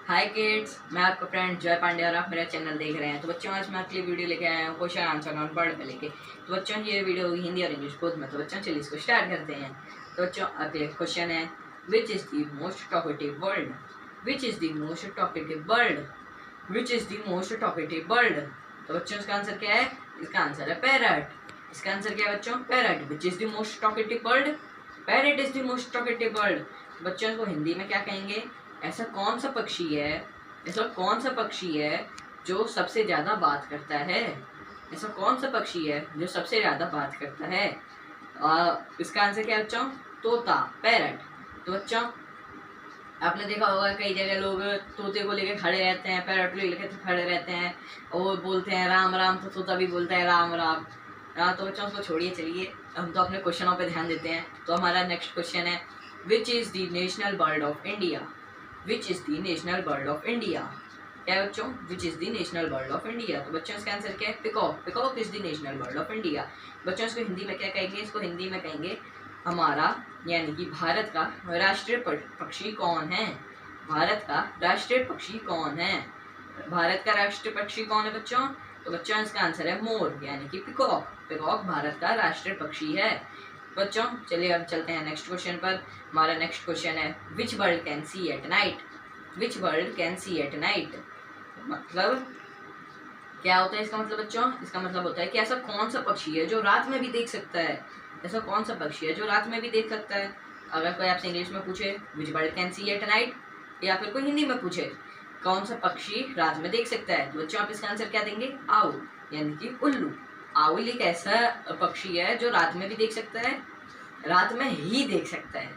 हाय kids, मैं आपका friend जय पांडे और आप मेरा चैनल देख रहे हैं। तो बच्चों, आज मैं आपके लिए वीडियो लेके आया हूँ क्वेश्चन आंसर नॉन वर्ड पे लेके। तो बच्चों, ये वीडियो होगी हिंदी और इंग्लिश बोथ में। तो बच्चों, चलिए इसको स्टार्ट करते हैं। तो बच्चों, आपके क्वेश्चन है, which is the most talkative bird? Which is the most talkative bird? Which is the most talkative bird? तो बच्चों, इसका आंसर क्या है? इसका आंसर है पैरट। इसका आंसर क्या है बच्चों? Parrot. Which is the most talkative bird? Parrot is the most talkative bird. बच्चों, इसको हिंदी में क्या कहेंगे? ऐसा कौन सा पक्षी है, ऐसा कौन सा पक्षी है जो सबसे ज्यादा बात करता है? ऐसा कौन सा पक्षी है जो सबसे ज्यादा बात करता है? इसका आंसर क्या है बच्चों? तोता, पैरट। तो बच्चों, आपने देखा होगा कई जगह लोग तोते को लेकर खड़े रहते हैं, पैरट को लेकर खड़े रहते हैं और बोलते हैं राम राम। तो तोता भी बोलता है राम राम। तो बच्चों, उसको छोड़िए, चलिए हम तो अपने क्वेश्चनों पे ध्यान देते हैं। तो हमारा नेक्स्ट क्वेश्चन है, which is the national bird of India? Which is the national bird of India? क्या है बच्चों? Which is the national bird of India? तो बच्चों, इसका आंसर क्या है? Peacock. Peacock is the national bird of India. बच्चों, इसको हिंदी में क्या कहेंगे? इसको हिंदी में कहेंगे हमारा यानी कि भारत का राष्ट्रीय पक्षी कौन है? भारत का राष्ट्रीय पक्षी कौन है? भारत का राष्ट्रीय पक्षी कौन है बच्चों? तो बच्चों, इसका आंसर है मोर यानी कि पिकॉक। पिकॉक भारत का राष्ट्रीय पक्षी है। बच्चों, चलिए अब चलते हैं नेक्स्ट क्वेश्चन पर। हमारा नेक्स्ट क्वेश्चन है, which bird can see at night? Which bird can see at night? मतलब क्या होता है इसका मतलब बच्चों? इसका मतलब होता है कि ऐसा कौन सा पक्षी है जो रात में भी देख सकता है? ऐसा कौन सा पक्षी है जो रात में भी देख सकता है? अगर कोई आपसे इंग्लिश में पूछे which bird can see at night, या फिर कोई हिंदी में पूछे कौन सा पक्षी रात में देख सकता है, तो बच्चों आप इसका आंसर क्या देंगे? आउल यानी कि उल्लू। आउल एक ऐसा पक्षी है जो रात में भी देख सकता है, रात में ही देख सकता है।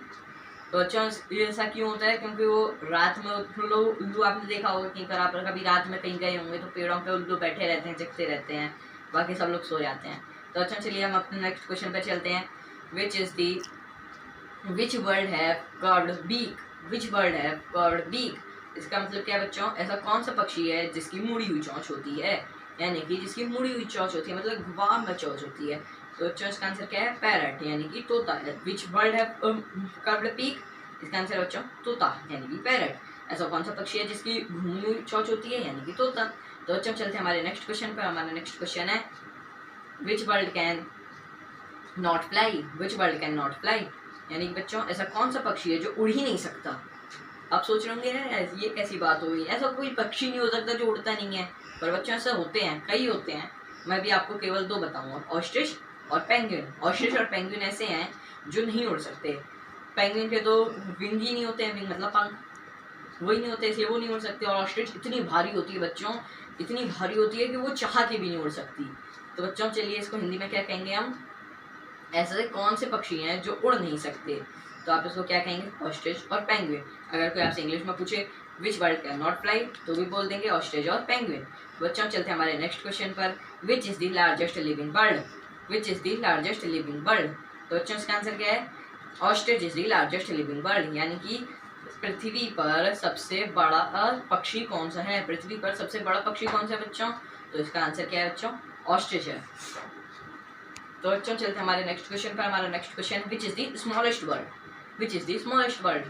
तो बच्चों, ये ऐसा क्यों होता है? क्योंकि वो रात में उल्लू आपने देखा होगा कहीं पर, आप कभी रात में कहीं गए होंगे तो पेड़ों पे उल्लू बैठे रहते हैं, जगते रहते हैं, बाकी सब लोग सो जाते हैं। तो अच्छा, चलिए हम अपने नेक्स्ट क्वेश्चन पर चलते हैं। Which is the which bird have curved beak? Which bird have curved beak? इसका मतलब क्या है बच्चों? ऐसा कौन सा पक्षी है जिसकी मुड़ी हुई चोंच होती है? यानी कि जिसकी मुड़ी हुई चोंच होती है, मतलब घुमाव में चोंच होती है। तो बच्चों, इसका आंसर क्या है? पैरट यानी कि तोता। विच बर्ड हैव कर्व्ड बीक? इसका आंसर बच्चों तोता यानी कि पैरट। ऐसा कौन सा पक्षी है जिसकी घूमी हुई चोंच होती है? यानी कि तोता। तो बच्चों, चलते हैं हमारे नेक्स्ट क्वेश्चन पर। हमारा नेक्स्ट क्वेश्चन है, which bird can not fly? Which bird can not fly? यानी कि बच्चों, ऐसा कौन सा पक्षी है जो उड़ ही नहीं सकता? आप सोच रहे होंगे ये कैसी बात हो गई, ऐसा कोई पक्षी नहीं हो सकता जो उड़ता नहीं है। पर बच्चों, ऐसा होते हैं, कई होते हैं। मैं भी आपको केवल दो बताऊंगा, ऑस्ट्रिच और पेंगुइन। ऑस्ट्रिच और पेंगुइन ऐसे हैं जो नहीं उड़ सकते। पेंगुइन के तो विंग ही नहीं होते हैं, विंग मतलब पंख, वही नहीं होते, इसलिए वो नहीं उड़ सकते। और ऑस्ट्रिच इतनी भारी होती है बच्चों, इतनी भारी होती है कि वो चाह के भी नहीं उड़ सकती। तो बच्चों, चलिए इसको हिंदी में क्या कहेंगे हम? ऐसे कौन से पक्षी हैं जो उड़ नहीं सकते? तो आप इसको क्या कहेंगे? ऑस्ट्रिच और पेंगुइन। अगर कोई आपसे इंग्लिश में पूछे which bird can not fly, तो भी बोल देंगे ऑस्ट्रिच और पेंगुइन। बच्चों, चलते हैं हमारे नेक्स्ट क्वेश्चन पर, which is the largest living bird? Which is the largest living bird? तो बच्चों, इसका आंसर क्या है? Ostrich is the largest living bird. यानी कि पृथ्वी पर सबसे बड़ा पक्षी कौन सा है? पृथ्वी पर सबसे बड़ा पक्षी कौन सा है बच्चों? तो इसका आंसर क्या है बच्चों? ऑस्ट्रिच है। तो बच्चों, चलते हैं हमारे नेक्स्ट क्वेश्चन पर। हमारा next question, which is the smallest bird? Which is the smallest bird?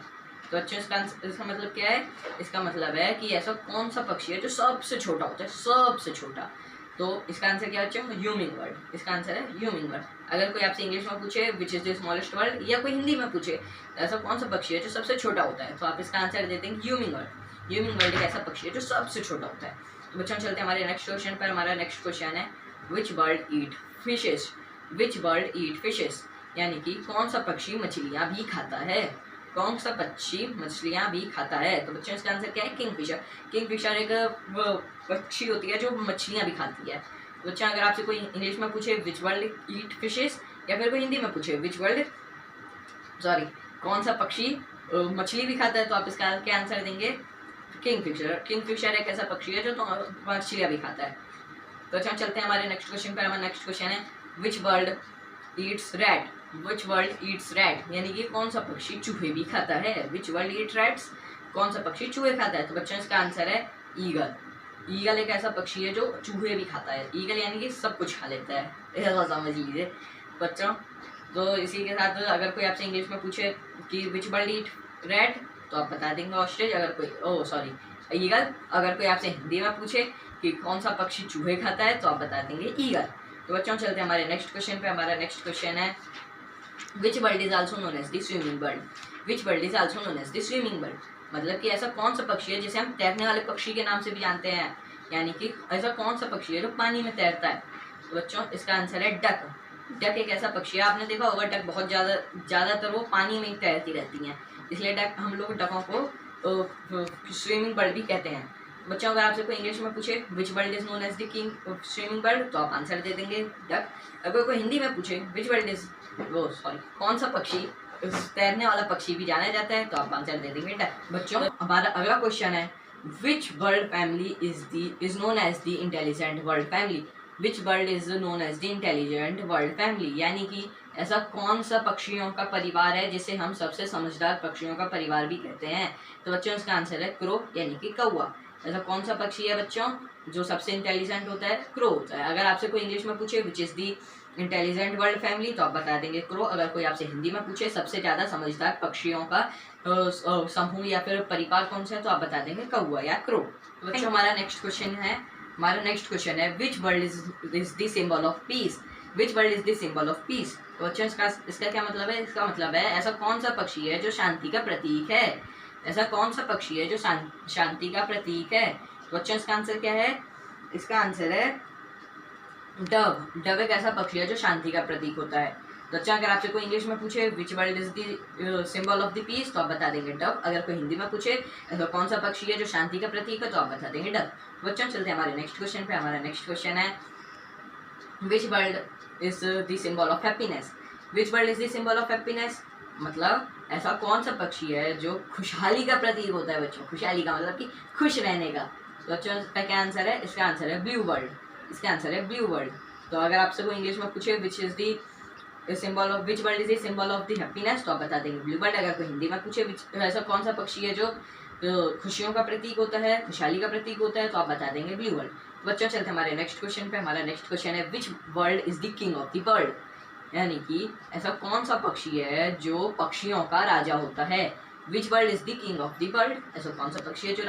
तो बच्चों, इसका मतलब क्या है? इसका मतलब है कि ऐसा कौन सा पक्षी है जो सबसे छोटा होता है, सबसे छोटा। तो इसका आंसर क्या है बच्चों? Humming bird. इसका आंसर है ह्यूमिंग बर्ड। अगर कोई आपसे इंग्लिश में पूछे which is the smallest bird, या कोई हिंदी में पूछे ऐसा कौन सा पक्षी है जो सबसे छोटा होता है, तो आप इसका आंसर दे देंगे ह्यूमिंग बर्ड। ह्यूमिंग बर्ड एक ऐसा पक्षी है जो सबसे छोटा होता है। तो बच्चों, चलते हैं हमारे नेक्स्ट क्वेश्चन पर। हमारा नेक्स्ट क्वेश्चन है, which bird eat fishes? Which bird eat fishes? यानी कि कौन सा पक्षी मछलियाँ भी खाता है? कौन सा पक्षी मछलियाँ भी खाता है? तो बच्चों, इसका आंसर क्या है? किंगफिशर। किंगफिशर एक पक्षी होती है जो मछलियाँ भी खाती है। तो बच्चों, अगर आपसे कोई इंग्लिश में पूछे विच बर्ड ईट फिशेस, या फिर कोई हिंदी में पूछे विच बर्ड कौन सा पक्षी मछली भी खाता है, तो आप इसका क्या आंसर देंगे? किंगफिशर। किंगफिशर एक ऐसा पक्षी है जो तो मछलियाँ भी खाता है। तो अच्छा, चलते हैं हमारे नेक्स्ट क्वेश्चन पर। हमारा नेक्स्ट क्वेश्चन है, which bird Yeats rat? Which bird Yeats rat? यानी कि कौन सा पक्षी चूहे भी खाता है? Which bird eat rats? कौन सा पक्षी चूहे खाता है? तो बच्चों, इसका आंसर है ईगल। ईगल एक ऐसा पक्षी है जो चूहे भी खाता है। ईगल यानी कि सब कुछ खा लेता है, ऐसा समझ लीजिए बच्चों। तो इसी के साथ अगर कोई आपसे इंग्लिश में पूछे कि विच बर्ड ईट रैट, तो आप बता देंगे ऑस्ट्रिच। अगर कोई ईगल। अगर कोई आपसे हिंदी में पूछे कि कौन सा पक्षी चूहे खाता है तो आप बता देंगे ईगल। तो बच्चों चलते हैं हमारे नेक्स्ट क्वेश्चन पे। हमारा नेक्स्ट क्वेश्चन है which bird is also known as the swimming bird. Which bird is also known as the swimming bird, मतलब कि ऐसा कौन सा पक्षी है जिसे हम तैरने वाले पक्षी के नाम से भी जानते हैं, यानी कि ऐसा कौन सा पक्षी है जो पानी में तैरता है। तो बच्चों इसका आंसर है डक। डक एक ऐसा पक्षी है, आपने देखा होगा डक बहुत ज़्यादातर वो पानी में ही तैरती रहती हैं, इसलिए डक हम लोग डकों को स्विमिंग बर्ड भी कहते हैं। बच्चों अगर आपसे कोई इंग्लिश में पूछे which bird is known as the king of swimming bird तो आप आंसर दे देंगे डक। अगर कोई हिंदी में पूछे विच बर्ड इज कौन सा पक्षी तैरने वाला पक्षी भी जाना जाता है तो आप आंसर दे देंगे डक। बच्चों हमारा अगला क्वेश्चन है which bird family is known as the intelligent bird family. Which bird is known as the intelligent bird family, यानी कि ऐसा कौन सा पक्षियों का परिवार है जिसे हम सबसे समझदार पक्षियों का परिवार भी कहते हैं। तो बच्चों इसका आंसर है क्रो, यानी कि कौवा। ऐसा कौन सा पक्षी है बच्चों जो सबसे इंटेलिजेंट होता है, क्रो होता है। अगर आपसे कोई इंग्लिश में पूछे which is the intelligent bird family तो आप बता देंगे क्रो। अगर कोई आपसे हिंदी में पूछे सबसे ज़्यादा समझदार पक्षियों का समूह या फिर परिवार कौन सा है तो आप बता देंगे कौवा या क्रो। तो बच्चों हमारा नेक्स्ट क्वेश्चन है which bird is the symbol of peace. Which bird is the symbol of peace. तो बच्चों इसका क्या मतलब है, इसका मतलब है ऐसा कौन सा पक्षी है जो शांति का प्रतीक है। ऐसा कौन सा पक्षी है जो शांति का प्रतीक है। तो बच्चों इसका आंसर क्या है, इसका आंसर है डव। डव एक ऐसा पक्षी है जो शांति का प्रतीक होता है। तो बच्चों अगर आपसे कोई इंग्लिश में पूछे which bird is the symbol of the peace तो आप बता देंगे डव। अगर कोई हिंदी में पूछे ऐसा कौन सा पक्षी है जो शांति का प्रतीक है तो आप बता देंगे डव। बच्चों चलते हैं हमारे नेक्स्ट क्वेश्चन पे। हमारा नेक्स्ट क्वेश्चन है which bird is the symbol of happiness. Which bird is the symbol of happiness, मतलब ऐसा कौन सा पक्षी है जो खुशहाली का प्रतीक होता है। बच्चों खुशहाली का मतलब कि खुश रहने का। तो बच्चों इसका क्या आंसर है, इसका आंसर है ब्लू बर्ड। इसका आंसर है ब्लू बर्ड। तो अगर आपसे कोई इंग्लिश में पूछे which is the symbol of which bird is the symbol of the happiness तो आप बता देंगे ब्लू बर्ड। अगर कोई हिंदी में पूछे ऐसा कौन सा पक्षी है जो खुशियों का प्रतीक होता है, खुशहाली का प्रतीक होता है तो आप बता देंगे ब्लू बर्ड। बच्चों चलते हमारे नेक्स्ट क्वेश्चन पे। हमारा नेक्स्ट क्वेश्चन है which bird is the king of the bird, यानी कि ऐसा कौन सा पक्षी है जो पक्षियों का राजा होता है। Which bird is the king of the bird, ऐसा कौन सा पक्षी है जो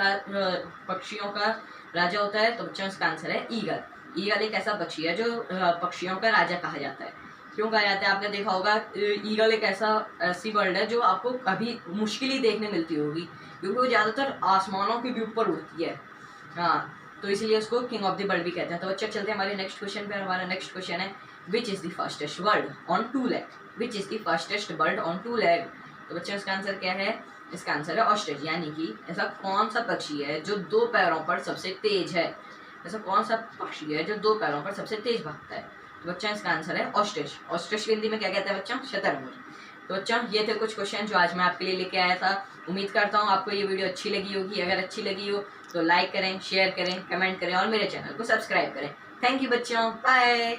पक्षियों का राजा होता है। तो बच्चों इसका आंसर है ईगल। ईगल एक ऐसा पक्षी है जो पक्षियों का राजा कहा जाता है। क्यों कहा जाता है, आपने देखा होगा ईगल एक ऐसी बर्ड है जो आपको कभी मुश्किल ही देखने मिलती होगी क्योंकि वो ज़्यादातर आसमानों के भी ऊपर उड़ती है। हाँ, तो इसलिए उसको किंग ऑफ द बर्ड भी कहते हैं। तो बच्चे चलते हैं हमारे नेक्स्ट क्वेश्चन पे। हमारा नेक्स्ट क्वेश्चन है which is the fastest bird on 2 leg. Which is the fastest bird on 2 leg. तो बच्चों इसका आंसर क्या है, इसका आंसर है ऑस्ट्रिच, यानी कि ऐसा कौन सा पक्षी है जो 2 पैरों पर सबसे तेज है। ऐसा कौन सा पक्षी है जो 2 पैरों पर सबसे तेज भागता है। तो बच्चों इसका आंसर है ऑस्ट्रिच। ऑस्ट्रिच हिंदी में क्या कहते हैं बच्चों, शतरमुर्ग। तो बच्चों ये थे कुछ क्वेश्चन जो आज मैं आपके लिए लेके आया था। उम्मीद करता हूँ आपको ये वीडियो अच्छी लगी होगी। अगर अच्छी लगी हो तो लाइक करें, शेयर करें, कमेंट करें और मेरे चैनल को सब्सक्राइब करें। थैंक यू बच्चों, बाय।